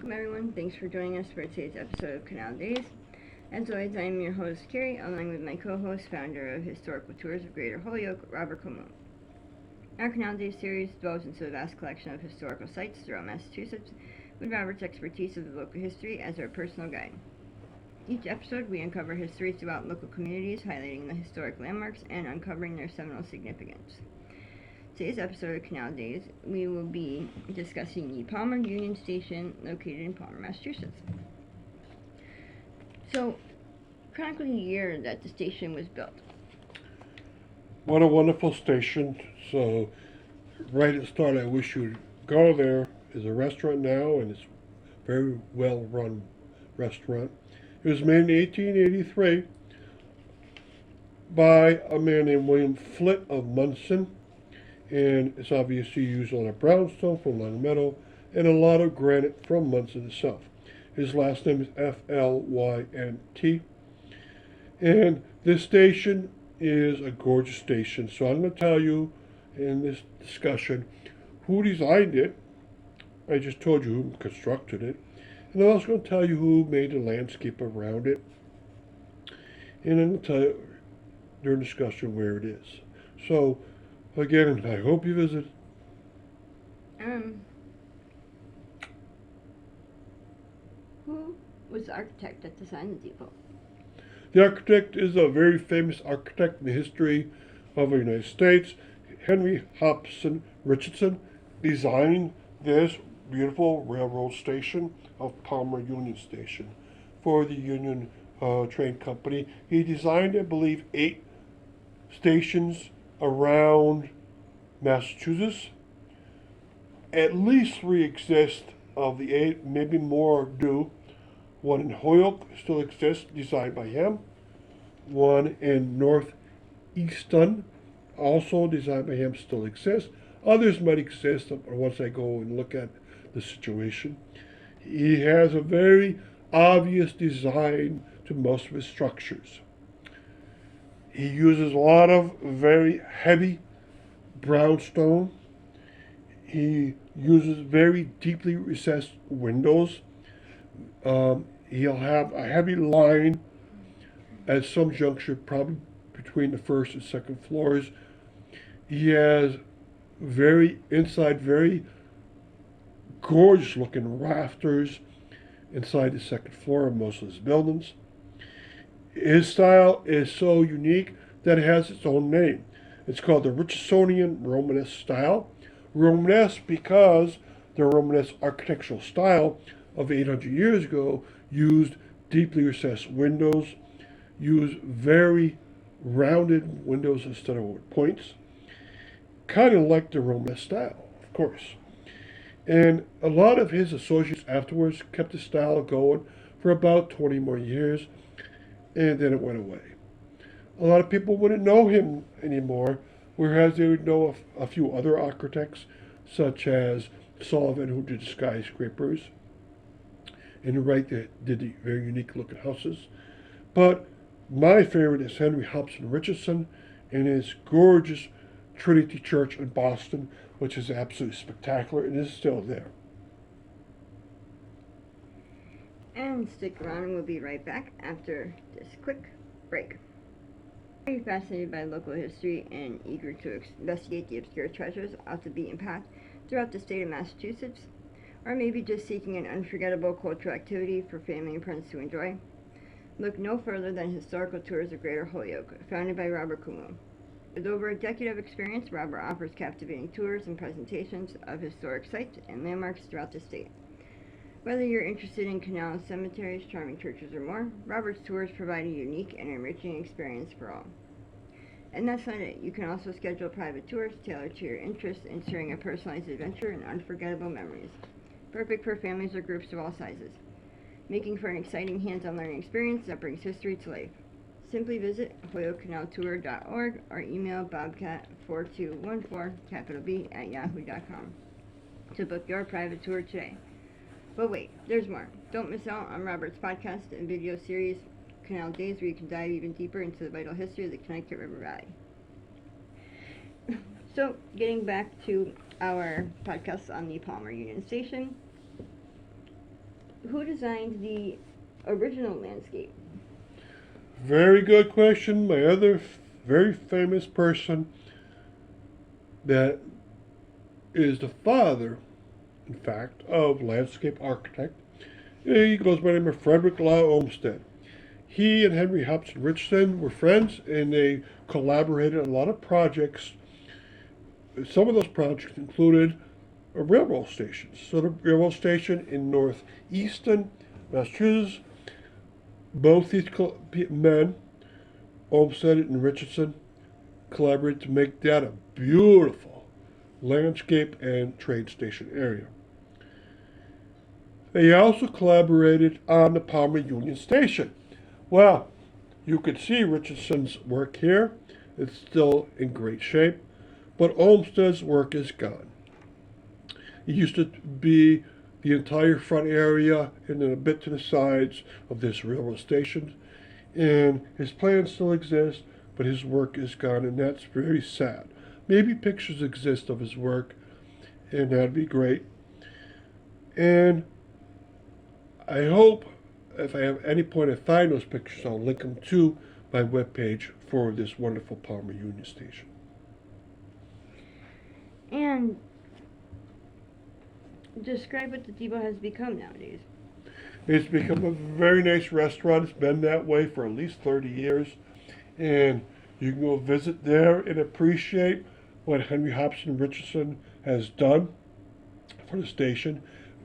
Welcome everyone, thanks for joining us for today's episode of Canal Days. As always, I am your host Carrie, along with my co-host, founder of Historical Tours of Greater Holyoke, Robert Como. Our Canal Days series delves into a vast collection of historical sites throughout Massachusetts, with Robert's expertise of the local history as our personal guide. Each episode, we uncover history throughout local communities, highlighting the historic landmarks and uncovering their seminal significance. Today's episode of Canal Days, we will be discussing the Palmer Union Station located in Palmer, Massachusetts. So, chronically the year that the station was built. What a wonderful station. So, right at the start, I wish you'd go there. There's a restaurant now, and it's a very well run restaurant. It was made in 1883 by a man named William Flitt of Munson. And it's obviously used a lot of brownstone from Long Meadow and a lot of granite from Munson itself. His last name is F-L-Y-N-T. And this station is a gorgeous station. So I'm going to tell you in this discussion who designed it. I just told you who constructed it. And I'm also going to tell you who made the landscape around it. And I'm going to tell you during discussion where it is. So again, I hope you visit. Who was the architect that designed the depot? The architect is a very famous architect in the history of the United States. Henry Hobson Richardson designed this beautiful railroad station of Palmer Union Station for the Union Train Company. He designed, I believe, 8 stations around Massachusetts. At least 3 exist of the 8, maybe more do. One in Holyoke still exists, designed by him. One in Northeaston, also designed by him, still exists. Others might exist once I go and look at the situation. He has a very obvious design to most of his structures. He uses a lot of very heavy brownstone. He uses very deeply recessed windows. He'll have a heavy line at some juncture, probably between the first and second floors. He has very gorgeous looking rafters inside the second floor of most of his buildings. His style is so unique that it has its own name. It's called the Richardsonian Romanesque style. Romanesque because the Romanesque architectural style of 800 years ago used deeply recessed windows, used very rounded windows instead of points, kind of like the Romanesque style, of course. And a lot of his associates afterwards kept the style going for about 20 more years, and then it went away. A lot of people wouldn't know him anymore, whereas they would know a few other architects, such as Sullivan, who did skyscrapers, and Wright that did the very unique looking houses. But my favorite is Henry Hobson Richardson and his gorgeous Trinity Church in Boston, which is absolutely spectacular and is still there. And stick around and we'll be right back after this quick break. Are you fascinated by local history and eager to investigate the obscure treasures off the beaten path throughout the state of Massachusetts? Or maybe just seeking an unforgettable cultural activity for family and friends to enjoy? Look no further than Historical Tours of Greater Holyoke, founded by Robert Como. With over a decade of experience, Robert offers captivating tours and presentations of historic sites and landmarks throughout the state. Whether you're interested in canals, cemeteries, charming churches, or more, Robert's tours provide a unique and enriching experience for all. And that's not it. You can also schedule private tours tailored to your interests, ensuring a personalized adventure and unforgettable memories. Perfect for families or groups of all sizes, making for an exciting hands-on learning experience that brings history to life. Simply visit holyokecanaltour.org or email bobcat4214 @yahoo.com to book your private tour today. But wait, there's more. Don't miss out on Robert's podcast and video series, Canal Days, where you can dive even deeper into the vital history of the Connecticut River Valley. So, getting back to our podcast on the Palmer Union Station, who designed the original landscape? Very good question. My other very famous person that is the father, in fact, of landscape architect. He goes by the name of Frederick Law Olmsted. He and Henry Hobson Richardson were friends, and they collaborated on a lot of projects. Some of those projects included a railroad station. So the railroad station in northeastern Massachusetts, both these men, Olmsted and Richardson, collaborated to make that a beautiful landscape and train station area. They also collaborated on the Palmer Union Station. Well, you can see Richardson's work here. It's still in great shape, but Olmsted's work is gone. It used to be the entire front area and then a bit to the sides of this railroad station. And his plans still exist, but his work is gone, and that's very sad. Maybe pictures exist of his work, and that'd be great. And I hope if I have any point I find those pictures, I'll link them to my webpage for this wonderful Palmer Union Station. And describe what the depot has become nowadays. It's become a very nice restaurant. It's been that way for at least 30 years. And you can go visit there and appreciate what Henry Hobson Richardson has done for the station.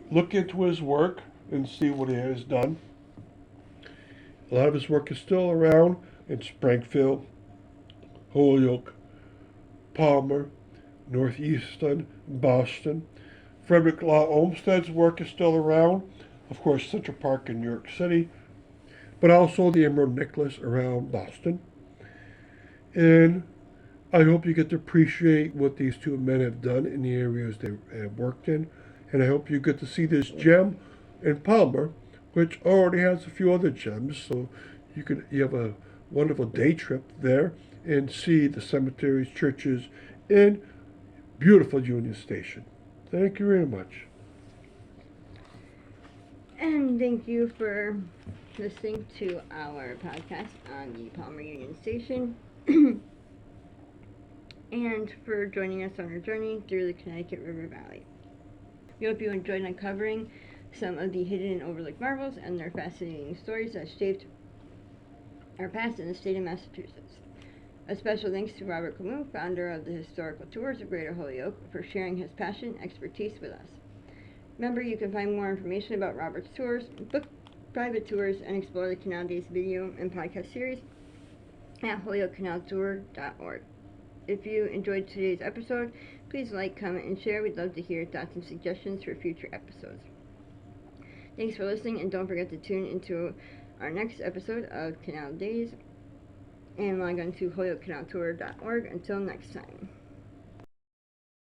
Look into his work and see what he has done. A lot of his work is still around in Springfield, Holyoke, Palmer, Northeastern, Boston. Frederick Law Olmsted's work is still around. Of course, Central Park in New York City, but also the Emerald Necklace around Boston. And I hope you get to appreciate what these two men have done in the areas they have worked in. And I hope you get to see this gem in Palmer, which already has a few other gems. So you have a wonderful day trip there and see the cemeteries, churches, and beautiful Union Station. Thank you very much. And thank you for listening to our podcast on the Palmer Union Station. And for joining us on our journey through the Connecticut River Valley. We hope you enjoyed uncovering some of the hidden and overlooked marvels and their fascinating stories that shaped our past in the state of Massachusetts. A special thanks to Robert Camus, founder of the Historical Tours of Greater Holyoke, for sharing his passion and expertise with us. Remember, you can find more information about Robert's tours, book private tours, and explore the Canal Days video and podcast series at holyokecanaltour.org. If you enjoyed today's episode, please like, comment, and share. We'd love to hear your thoughts and suggestions for future episodes. Thanks for listening, and don't forget to tune into our next episode of Canal Days and log on to holyokecanaltour.org. Until next time.